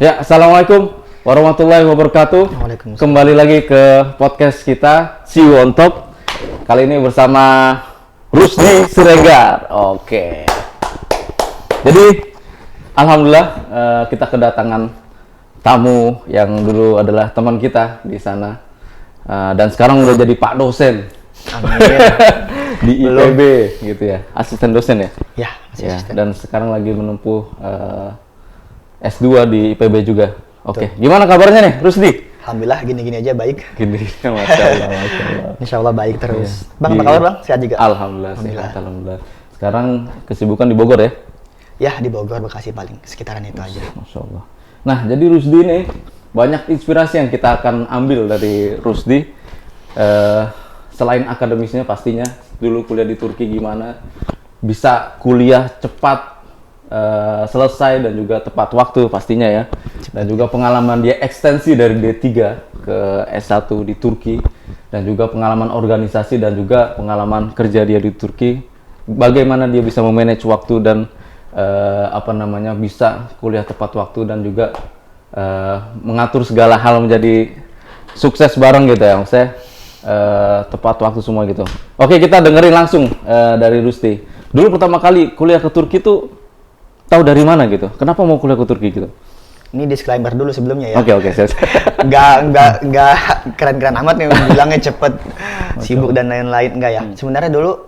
Ya, assalamualaikum warahmatullahi wabarakatuh. Waalaikumsalam. Kembali lagi ke podcast kita, See You on Top. Kali ini bersama Rusdi Siregar. Oke. Jadi, alhamdulillah kita kedatangan tamu yang dulu adalah teman kita di sana dan sekarang udah jadi Pak dosen. Amin. Di IPB gitu ya, asisten dosen ya. Ya, masih Ya, asisten. dan sekarang lagi menempuh S2 di IPB juga. Oke, gimana kabarnya nih, Rusdi? Alhamdulillah gini-gini aja baik. Gini, Masya Allah, Masya Allah. Insya Allah baik terus. Iya. Bang, apa kabar Bang? Sehat juga? Alhamdulillah, sehat, alhamdulillah. Sekarang kesibukan di Bogor ya? Ya, di Bogor, Bekasi paling. Sekitaran itu aja. Masya Allah. Nah, jadi Rusdi nih, banyak inspirasi yang kita akan ambil dari Rusdi. Selain akademisnya pastinya, dulu kuliah di Turki gimana, bisa kuliah cepat, selesai dan juga tepat waktu pastinya ya. Dan juga pengalaman dia ekstensi dari D3 ke S1 di Turki, dan juga pengalaman organisasi dan juga pengalaman kerja dia di Turki. Bagaimana dia bisa memanage waktu dan bisa kuliah tepat waktu dan juga mengatur segala hal menjadi sukses bareng gitu ya, maksudnya tepat waktu semua gitu. Oke, kita dengerin langsung dari Rusdi. Dulu pertama kali kuliah ke Turki tuh tahu dari mana gitu? Kenapa mau kuliah ke Turki gitu? Ini disclaimer dulu sebelumnya ya. Oke, siap. Nggak keren-keren amat nih bilangnya cepet, sibuk dan lain-lain. Enggak ya. Sebenarnya dulu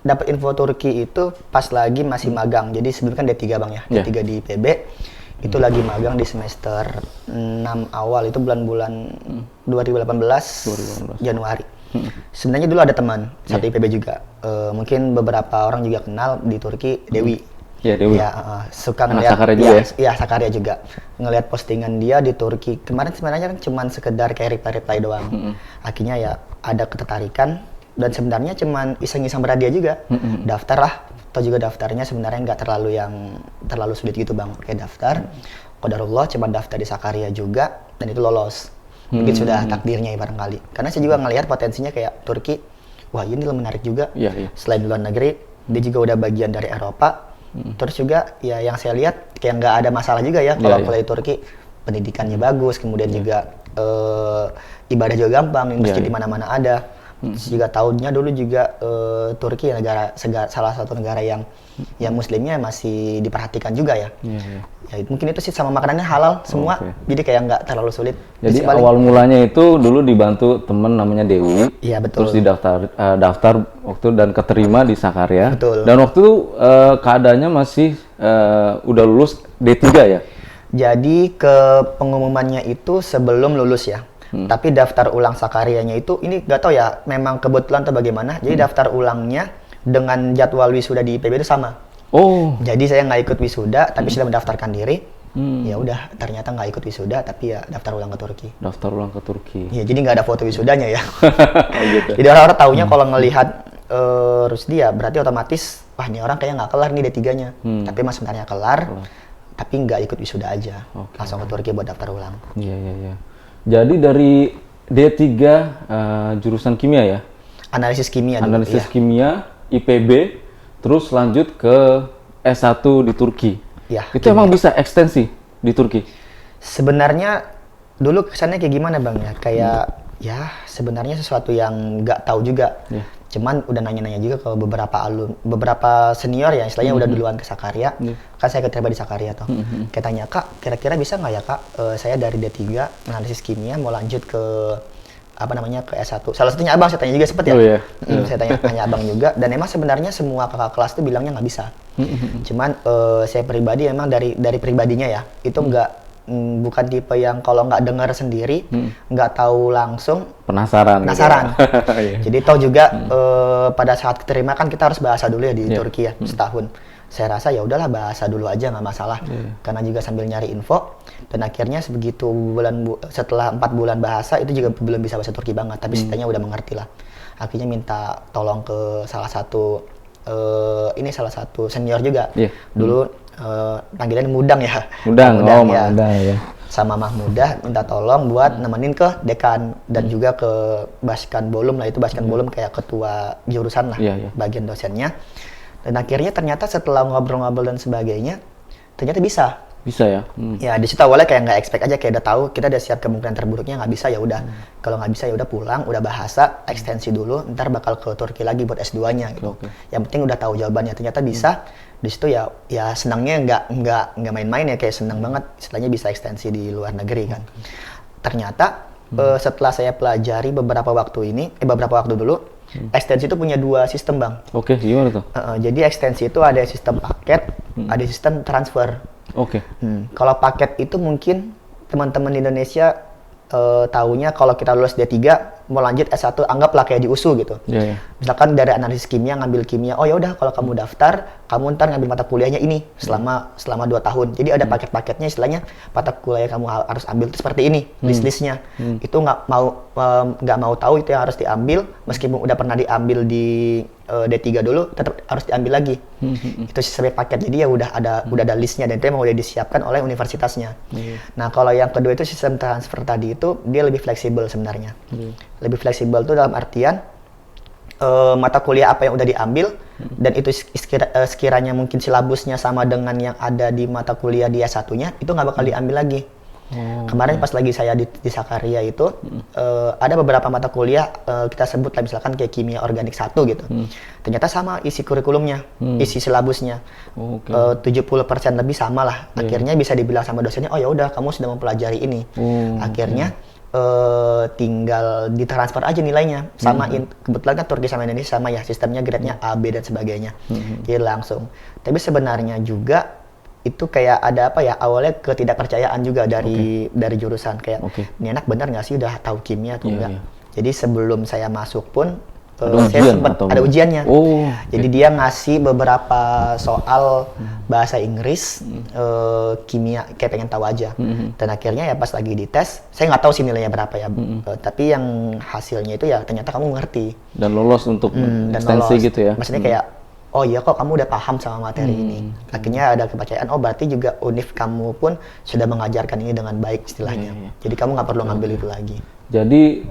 dapat info Turki itu pas lagi masih magang. Jadi sebelum kan D3 Bang ya. D3 di IPB. Itu lagi magang di semester 6 awal, itu bulan-bulan 2018 Januari. Sebenarnya dulu ada teman satu IPB juga. Mungkin beberapa orang juga kenal di Turki, Dewi. Ya, Dewi. Ya, suka Anak ngeliat Sakarya juga ya? Iya, Sakarya juga. Ngelihat postingan dia di Turki. Kemarin sebenarnya kan cuman sekedar kayak reply doang. Akhirnya ya ada ketertarikan dan sebenarnya cuman iseng-iseng berhadiah juga. Daftar lah. Atau juga daftarnya sebenarnya nggak terlalu sulit gitu Bang. Kayak daftar. Qadarullah coba daftar di Sakarya juga dan itu lolos. Mungkin sudah takdirnya ya barangkali. Karena saya juga ngelihat potensinya kayak Turki. Wah, ini menarik juga. Iya. Selain luar negeri, dia juga udah bagian dari Eropa. Terus juga ya yang saya lihat kayak nggak ada masalah juga ya kalau kuliah di Turki, pendidikannya bagus, kemudian juga ibadah juga gampang, masjid di mana-mana ada. Terus juga tahunnya dulu juga Turki salah satu negara yang muslimnya masih diperhatikan juga ya. Ya mungkin itu sih, sama makanannya halal semua, jadi kayak nggak terlalu sulit. Jadi awal mulanya itu dulu dibantu temen namanya Dewi. Iya betul. Terus daftar waktu dan keterima di Sakarya. Betul. Dan waktu itu keadaannya masih udah lulus D3 ya? Jadi ke pengumumannya itu sebelum lulus ya. Tapi daftar ulang Sakaryanya itu, ini nggak tahu ya, memang kebetulan atau bagaimana. Jadi daftar ulangnya dengan jadwal wisuda di IPB itu sama. Oh. Jadi saya nggak ikut wisuda, tapi sudah mendaftarkan diri. Ya udah, ternyata nggak ikut wisuda, tapi ya daftar ulang ke Turki. Daftar ulang ke Turki. Ya, jadi nggak ada foto wisudanya ya. Gitu. Jadi orang-orang taunya kalau ngelihat Rusdi ya berarti otomatis, wah ini orang kayaknya nggak kelar nih D3-nya. Tapi mas sebenarnya kelar, tapi nggak ikut wisuda aja. Langsung ke Turki buat daftar ulang. Iya. Jadi dari D3 jurusan kimia ya? Analisis kimia dulu. Analisis kimia, IPB, terus lanjut ke S1 di Turki. Ya, itu emang bisa ekstensi di Turki? Sebenarnya dulu kesannya kayak gimana Bang ya? Kayak ya sebenarnya sesuatu yang nggak tahu juga. Cuman udah nanya-nanya juga ke beberapa senior ya, istilahnya udah duluan ke Sakarya. Kan saya keterima di Sakarya tuh. Kayak tanya, Kak, kira-kira bisa nggak ya Kak? Saya dari D3 analisis kimia mau lanjut ke ke S1. Salah satunya Abang saya tanya juga sempet ya. Saya tanya Abang juga, dan emang sebenarnya semua kakak kelas tuh bilangnya nggak bisa. Cuman saya pribadi emang dari pribadinya ya, itu bukan tipe yang kalau nggak dengar sendiri, nggak tahu langsung penasaran. Gitu ya. Jadi toh juga pada saat keterima kan kita harus bahasa dulu ya di Turki ya, setahun. Saya rasa ya udahlah bahasa dulu aja, nggak masalah. Karena juga sambil nyari info, dan akhirnya setelah 4 bulan bahasa itu juga belum bisa bahasa Turki banget, tapi setidaknya udah mengerti lah. Akhirnya minta tolong ke salah satu senior juga. Dulu panggilan Mudang ya. Mudang ya. Sama Mahmudah minta tolong buat nemenin ke dekan dan juga ke Baskan Bolum lah, itu Baskan Bolum kayak ketua jurusan lah, bagian dosennya. Dan akhirnya ternyata setelah ngobrol-ngobrol dan sebagainya, ternyata bisa. Bisa ya. Ya di situ awalnya kayak nggak expect aja, kayak udah tahu kita udah siap kemungkinan terburuknya, nggak bisa ya udah. Kalau nggak bisa ya udah pulang, udah bahasa, ekstensi dulu, ntar bakal ke Turki lagi buat S2-nya gitu. Oke. Yang penting udah tahu jawabannya, ternyata bisa. Di situ ya senangnya nggak main-main ya, kayak senang banget istilahnya bisa ekstensi di luar negeri kan. Ternyata setelah saya pelajari beberapa waktu dulu, ekstensi itu punya 2 sistem, Bang. Oke, gimana tuh? Jadi ekstensi itu ada sistem paket, ada sistem transfer. Oke. Kalau paket itu mungkin teman-teman di Indonesia taunya kalau kita lulus D3 mau lanjut S1 anggaplah kayak di USU gitu. Iya. Misalkan dari analisis kimia ngambil kimia, oh ya udah kalau kamu daftar, kamu ntar ngambil mata kuliahnya ini selama 2 tahun. Jadi ada paket-paketnya, istilahnya mata kuliah kamu harus ambil itu seperti ini, list-listnya. Itu nggak mau tahu itu yang harus diambil, meskipun udah pernah diambil di D3 dulu, tetap harus diambil lagi. Itu sebagai paket, jadi ya udah ada listnya dan itu emang udah disiapkan oleh universitasnya. Nah kalau yang kedua itu sistem transfer tadi itu dia lebih fleksibel sebenarnya. Lebih fleksibel tuh dalam artian mata kuliah apa yang udah diambil dan itu sekiranya mungkin silabusnya sama dengan yang ada di mata kuliah di S1-nya, itu nggak bakal diambil lagi. Kemarin pas lagi saya di Sakarya itu ada beberapa mata kuliah kita sebut lah misalkan kayak kimia organik 1 gitu. Ternyata sama isi kurikulumnya, isi silabusnya. 70% lebih sama lah. Akhirnya bisa dibilang sama dosennya, oh ya udah kamu sudah mempelajari ini. Akhirnya tinggal ditransfer aja nilainya. Kebetulan kan Turki sama Indonesia sama ya, sistemnya grade-nya A, B dan sebagainya. Jadi langsung. Tapi sebenarnya juga itu kayak ada apa ya, awalnya ketidakpercayaan juga dari jurusan, kayak ini anak benar nggak sih udah tahu kimia atau enggak. Jadi sebelum saya masuk pun saya sempat ada ujiannya. Jadi dia ngasih beberapa soal bahasa Inggris, kimia, kayak pengen tahu aja. Dan akhirnya ya pas lagi dites, saya nggak tahu sih nilainya berapa ya. Tapi yang hasilnya itu ya ternyata kamu ngerti. Dan lolos untuk ekstensi gitu ya. Maksudnya kayak, oh iya kok kamu udah paham sama materi ini. Akhirnya ada kepercayaan, oh berarti juga univ kamu pun sudah mengajarkan ini dengan baik istilahnya. Jadi kamu nggak perlu ngambil itu lagi. Jadi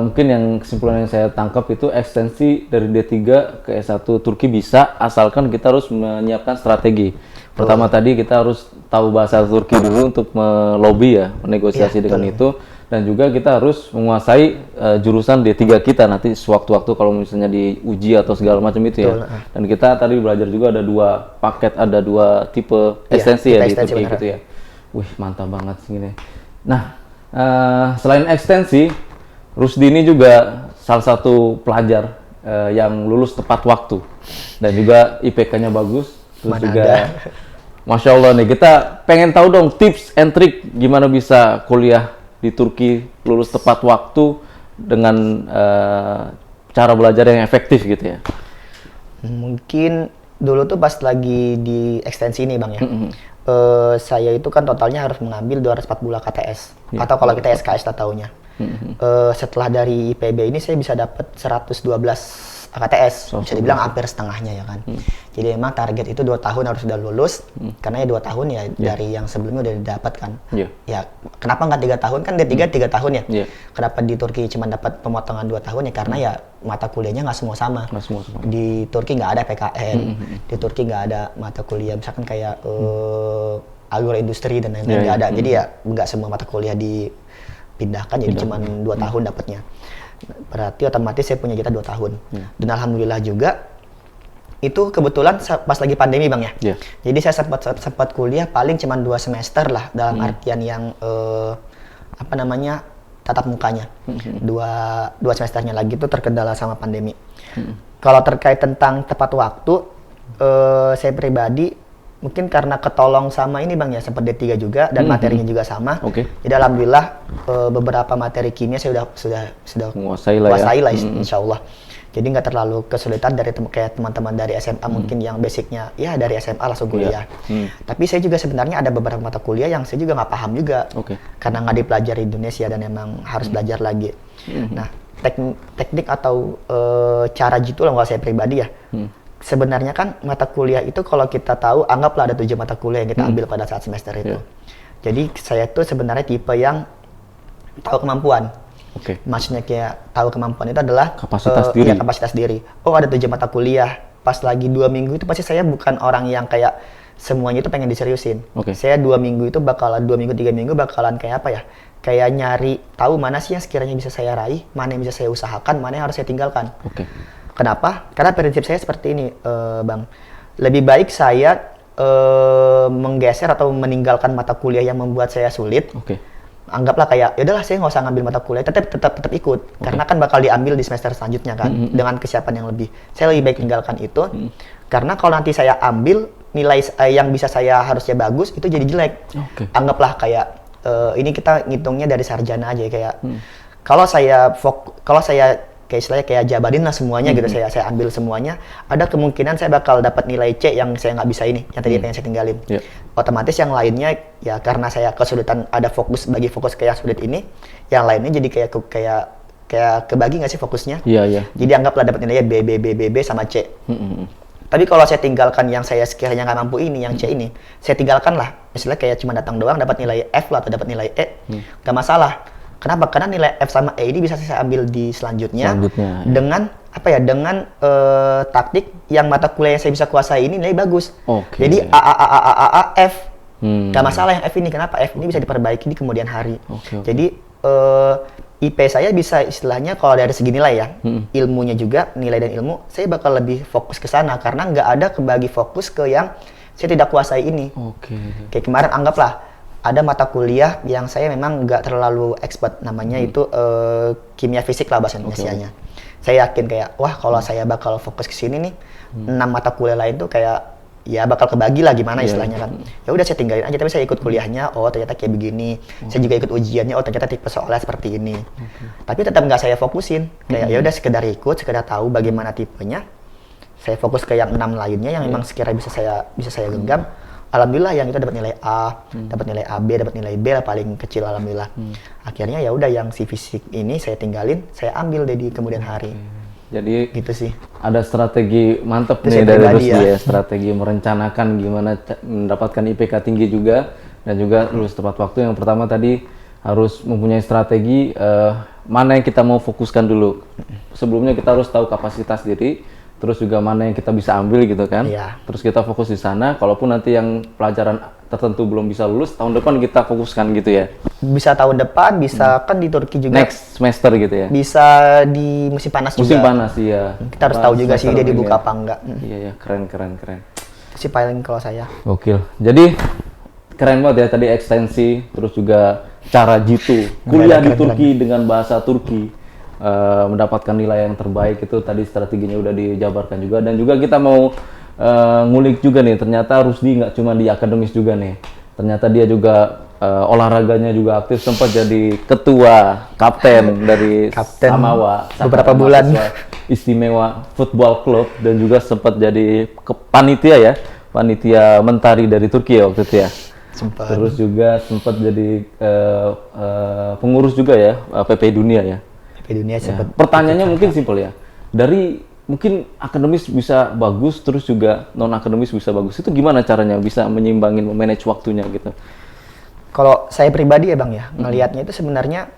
mungkin yang kesimpulan yang saya tangkap itu ekstensi dari D3 ke S1 Turki bisa, asalkan kita harus menyiapkan strategi. Pertama tadi kita harus tahu bahasa Turki dulu untuk melobi ya, menegosiasi dengan itu. Dan juga kita harus menguasai jurusan D3 kita nanti sewaktu-waktu kalau misalnya diuji atau segala macam itu ya. Dan kita tadi belajar juga ada 2 paket, ada 2 tipe ekstensi ya di Turki gitu ya. Wih, mantap banget sih ini. Nah, selain ekstensi, Rusdi ini juga salah satu pelajar yang lulus tepat waktu dan juga IPK-nya bagus. Terus juga Masya Allah nih, kita pengen tahu dong tips and trick gimana bisa kuliah di Turki lulus tepat waktu dengan cara belajar yang efektif gitu ya. Mungkin dulu tuh pas lagi di ekstensi ini Bang ya, saya itu kan totalnya harus mengambil 240 KTS atau kalau kita SKS lah taunya. Setelah dari IPB ini saya bisa dapat 112 KTS, bisa dibilang hampir setengahnya ya kan. Jadi emang target itu 2 tahun harus sudah lulus, karena ya 2 tahun ya dari yang sebelumnya udah didapat kan. Ya kenapa nggak 3 tahun, kan D3 3 tahun ya. Kenapa di Turki cuma dapat pemotongan 2 tahun ya, karena ya mata kuliahnya nggak semua sama. Di Turki nggak ada PKN, di Turki nggak ada mata kuliah misalkan kayak agroindustri dan lain-lain nggak ada. Jadi ya nggak semua mata kuliah dipindahkan, jadi cuma 2 tahun dapatnya. Berarti otomatis saya punya jatah 2 tahun. Dan alhamdulillah juga itu kebetulan pas lagi pandemi Bang ya. Jadi saya sempat kuliah paling cuma 2 semester lah, dalam artian yang tatap mukanya. 2 semesternya lagi itu terkendala sama pandemi. Kalau terkait tentang tepat waktu, saya pribadi mungkin karena ketolong sama ini Bang ya, sempat D3 juga dan materinya juga sama. Jadi alhamdulillah beberapa materi kimia saya sudah menguasai lah insya Allah. Jadi nggak terlalu kesulitan dari kayak teman-teman dari SMA mungkin yang basicnya ya dari SMA langsung kuliah. Tapi saya juga sebenarnya ada beberapa mata kuliah yang saya juga nggak paham juga, karena nggak dipelajari di Indonesia dan emang harus belajar lagi. Nah teknik atau cara gitu lah kalau saya pribadi ya. Sebenarnya kan mata kuliah itu kalau kita tahu, anggaplah ada 7 mata kuliah yang kita ambil pada saat semester itu. Jadi saya tuh sebenarnya tipe yang tahu kemampuan. Maksudnya kayak tahu kemampuan itu adalah kapasitas diri. Ya, kapasitas diri. Oh ada 7 mata kuliah. Pas lagi 2 minggu itu pasti saya bukan orang yang kayak semuanya itu pengen diseriusin. Oke. Saya 2 minggu 3 minggu bakalan kayak apa ya? Kayak nyari tahu mana sih yang sekiranya bisa saya raih, mana yang bisa saya usahakan, mana yang harus saya tinggalkan. Oke. Kenapa? Karena prinsip saya seperti ini, Bang. Lebih baik saya menggeser atau meninggalkan mata kuliah yang membuat saya sulit. Oke. Anggaplah kayak, ya udahlah saya nggak usah ngambil mata kuliah, tetap ikut. Karena kan bakal diambil di semester selanjutnya kan, dengan kesiapan yang lebih. Saya lebih baik tinggalkan itu, karena kalau nanti saya ambil nilai yang bisa saya harusnya bagus itu jadi jelek. Oke. Anggaplah kayak ini kita ngitungnya dari sarjana aja kayak, kalau saya kayak istilahnya kayak jabarin lah semuanya gitu, saya ambil semuanya, ada kemungkinan saya bakal dapat nilai C yang saya nggak bisa ini, yang tadi pengen saya tinggalin. Yeah. Otomatis yang lainnya ya karena saya kesulitan ada fokus ke yang sulit ini, yang lainnya jadi kayak kebagi nggak sih fokusnya? Iya, iya. Jadi anggaplah dapat nilainya B sama C. Tapi kalau saya tinggalkan yang saya sekiranya nggak mampu ini, yang C ini, saya tinggalkan lah. Misalnya kayak cuma datang doang dapat nilai F lah atau dapat nilai E, nggak masalah. Kenapa? Karena nilai F sama E ini bisa saya ambil di selanjutnya Ya. dengan apa ya? Dengan taktik yang mata kuliah yang saya bisa kuasai ini nilai bagus. Oke. Jadi A F. Gak masalah yang F ini. Kenapa? F ini bisa diperbaiki di kemudian hari. Oke. Jadi IP saya bisa istilahnya kalau dari segi nilai ya, ilmunya juga, nilai dan ilmu, saya bakal lebih fokus ke sana karena nggak ada kebagi fokus ke yang saya tidak kuasai ini. Oke. Kayak kemarin anggaplah ada mata kuliah yang saya memang nggak terlalu expert, namanya itu kimia fisik lah bahasa Indonesianya. Saya yakin kayak, wah kalau saya bakal fokus ke sini nih, 6 mata kuliah lain tuh kayak ya bakal kebagi lah gimana istilahnya kan. Ya udah saya tinggalin aja, tapi saya ikut kuliahnya, oh ternyata kayak begini. Saya juga ikut ujiannya, oh ternyata tipe soalnya seperti ini. Tapi tetap nggak saya fokusin, kayak ya udah sekedar ikut, sekedar tahu bagaimana tipenya. Saya fokus ke yang 6 lainnya yang memang sekiranya bisa saya genggam. Alhamdulillah yang itu dapat nilai A, dapat nilai AB, dapat nilai B lah paling kecil alhamdulillah. Akhirnya ya udah yang si fisik ini saya tinggalin, saya ambil deh di kemudian hari. Jadi Gitu sih. ada strategi mantep Itu nih saya dari pribadi Rusdi ya. ya, strategi merencanakan gimana mendapatkan IPK tinggi juga dan juga lulus tepat waktu. Yang pertama tadi harus mempunyai strategi mana yang kita mau fokuskan dulu. Sebelumnya kita harus tahu kapasitas diri, terus juga mana yang kita bisa ambil gitu kan. Iya. Terus kita fokus di sana, kalaupun nanti yang pelajaran tertentu belum bisa lulus, tahun depan kita fokuskan gitu ya. Bisa tahun depan, bisa kan di Turki juga. Next semester gitu ya. Bisa di musim panas Musim juga. panas iya. Kita harus tahu juga sih dia dibuka ya. apa enggak. Iya ya, keren. Itu sih paling kalau saya. Gokil. Jadi keren banget ya tadi ekstensi, terus juga cara jitu, kuliah di Turki dengan bahasa Turki, mendapatkan nilai yang terbaik itu tadi strateginya udah dijabarkan juga. Dan juga kita mau ngulik juga nih, ternyata Rusdi nggak cuma di akademis juga nih, ternyata dia juga olahraganya juga aktif, sempat jadi ketua kapten dari Kapten Samawa beberapa bulan. Istimewa Football Club, dan juga sempat jadi panitia mentari dari Turki ya waktu itu ya. Sempat. Terus juga sempat jadi pengurus juga ya PP Dunia ya. PP Dunia sempat. Pertanyaannya mungkin simpel ya. Dari mungkin akademis bisa bagus, terus juga non akademis bisa bagus. Itu gimana caranya bisa menyimbangin, memanage waktunya gitu? Kalau saya pribadi ya Bang ya, ngelihatnya itu sebenarnya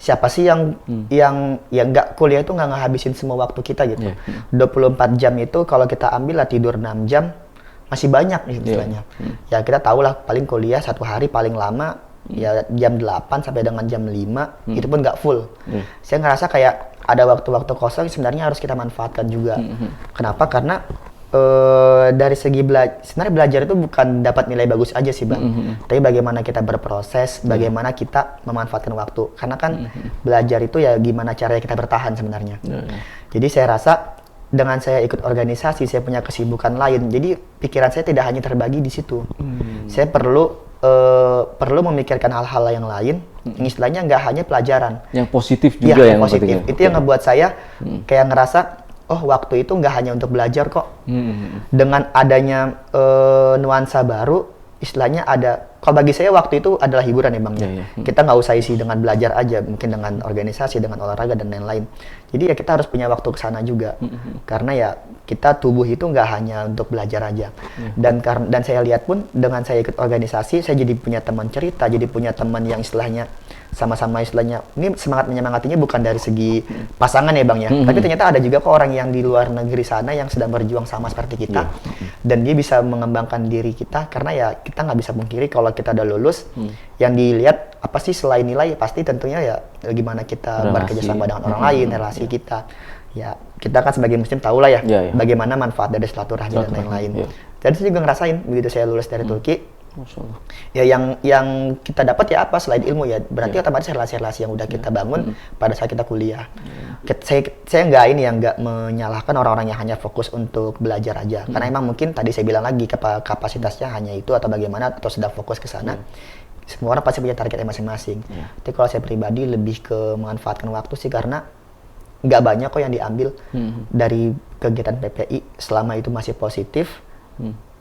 siapa sih yang nggak kuliah itu nggak ngehabisin semua waktu kita gitu. 24 jam itu kalau kita ambil lah tidur 6 jam masih banyak istilahnya. Ya kita tahu lah paling kuliah satu hari paling lama ya jam 8 sampai dengan jam 5 itu pun nggak full. Saya ngerasa kayak ada waktu-waktu kosong sebenarnya harus kita manfaatkan juga. Kenapa? Karena dari segi sebenarnya belajar itu bukan dapat nilai bagus aja sih Bang, tapi bagaimana kita berproses, bagaimana kita memanfaatkan waktu. Karena kan belajar itu ya gimana caranya kita bertahan sebenarnya. Jadi saya rasa dengan saya ikut organisasi, saya punya kesibukan lain. Jadi pikiran saya tidak hanya terbagi di situ. Saya perlu memikirkan hal-hal yang lain. Yang istilahnya nggak hanya pelajaran. Yang positif juga yang positif. Itu yang ngebuat saya kayak ngerasa, oh waktu itu nggak hanya untuk belajar kok. Dengan adanya nuansa baru, istilahnya ada. Kalau bagi saya waktu itu adalah hiburan ya Bang. Kita nggak usah isi dengan belajar aja, mungkin dengan organisasi, dengan olahraga dan lain-lain. Jadi ya kita harus punya waktu ke sana juga. Karena ya kita tubuh itu nggak hanya untuk belajar aja. Dan saya lihat pun dengan saya ikut organisasi, saya jadi punya teman cerita, jadi punya teman yang istilahnya sama-sama istilahnya ini semangat menyemangatinya bukan dari segi pasangan ya Bang ya, tapi ternyata ada juga kok orang yang di luar negeri sana yang sedang berjuang sama seperti kita, dan dia bisa mengembangkan diri kita karena ya kita nggak bisa pungkiri kalau kita udah lulus, yang dilihat apa sih selain nilai pasti tentunya ya gimana kita bekerja sama dengan orang lain, relasi kita. Ya kita kan sebagai muslim tahu lah ya, bagaimana manfaat dari silaturahmi dan lain-lain. Jadi saya juga ngerasain begitu saya lulus dari Turki. Masya Allah. Ya yang kita dapat ya apa selain ilmu ya berarti otomatis relasi-relasi yang udah kita bangun pada saat kita kuliah. Saya nggak ini yang nggak menyalahkan orang-orang yang hanya fokus untuk belajar aja, karena emang mungkin tadi saya bilang lagi kapasitasnya hanya itu atau bagaimana atau sedang fokus ke sana. Semua orang pasti punya targetnya masing-masing. Tapi kalau saya pribadi lebih ke memanfaatkan waktu sih, karena nggak banyak kok yang diambil dari kegiatan PPI selama itu masih positif.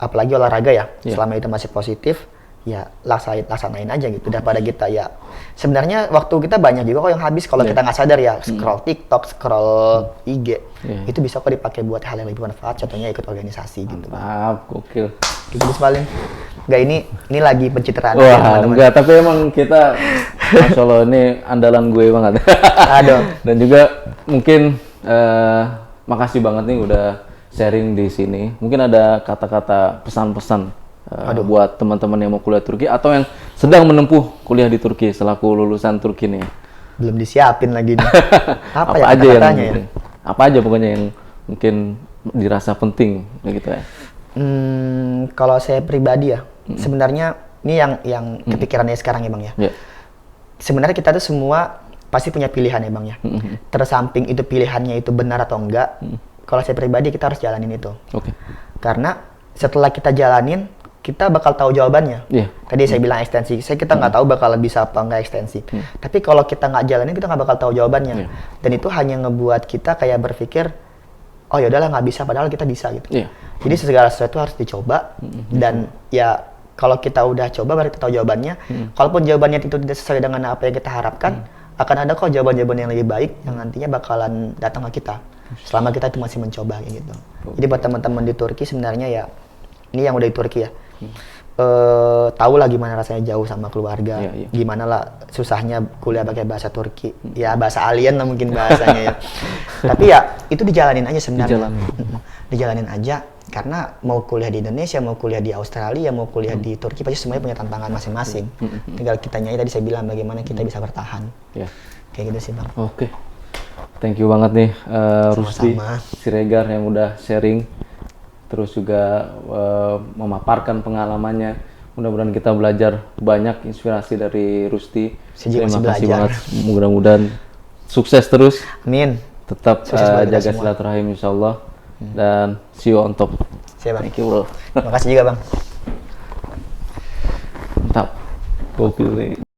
Apalagi olahraga ya, selama itu masih positif, ya laksanain aja gitu. Daripada kita ya, sebenarnya waktu kita banyak juga kok yang habis kalau kita nggak sadar ya, scroll TikTok, scroll IG, itu bisa kok dipakai buat hal yang lebih bermanfaat. Contohnya ikut organisasi gitu. Mantap, gokil. Gitu paling. Nggak ini lagi pencitraan. Wah, enggak, tapi emang kita, Masya Allah, ini andalan gue banget. Aduh. Dan juga mungkin makasih banget nih udah sharing di sini. Mungkin ada kata-kata pesan-pesan buat teman-teman yang mau kuliah Turki atau yang sedang menempuh kuliah di Turki selaku lulusan Turki nih. Belum disiapin lagi nih. Apa ya aja kata-katanya ya? Apa aja pokoknya yang mungkin dirasa penting gitu ya. Kalau saya pribadi ya, sebenarnya ini yang kepikirannya sekarang ya Bang ya. Sebenarnya kita tuh semua pasti punya pilihan ya Bang ya. Tersamping itu pilihannya itu benar atau enggak, kalau saya pribadi kita harus jalanin itu. Karena setelah kita jalanin, kita bakal tahu jawabannya. Tadi saya bilang ekstensi, kita nggak tahu bakal bisa apa enggak ekstensi. Tapi kalau kita nggak jalanin, kita nggak bakal tahu jawabannya. Dan itu hanya ngebuat kita kayak berpikir, oh ya udahlah nggak bisa, padahal kita bisa gitu. Jadi segala sesuatu harus dicoba, dan ya kalau kita udah coba baru kita tahu jawabannya. Kalaupun jawabannya itu tidak sesuai dengan apa yang kita harapkan, akan ada kok jawaban-jawaban yang lebih baik yang nantinya bakalan datang ke kita selama kita itu masih mencoba gitu. Jadi buat teman-teman di Turki sebenarnya ya, ini yang udah di Turki ya, tahu lah gimana rasanya jauh sama keluarga, gimana lah susahnya kuliah pakai bahasa Turki, ya bahasa alien lah mungkin bahasanya ya. Tapi ya itu dijalanin aja sebenarnya, dijalanin aja, karena mau kuliah di Indonesia, mau kuliah di Australia, mau kuliah di Turki, pasti semuanya punya tantangan masing-masing. Tinggal kitanya tadi saya bilang bagaimana kita bisa bertahan. Kayak gitu sih Bang. Oke. Thank you banget nih Rusdi Siregar yang udah sharing, terus juga memaparkan pengalamannya. Mudah-mudahan kita belajar banyak inspirasi dari Rusdi. Terima kasih banget. Mudah-mudahan sukses terus. Amin. Tetap jaga silaturahim insyaallah. Dan see you on top. Siap Bang. Thank you bro. Terima kasih juga Bang. Mantap. Gokil nih.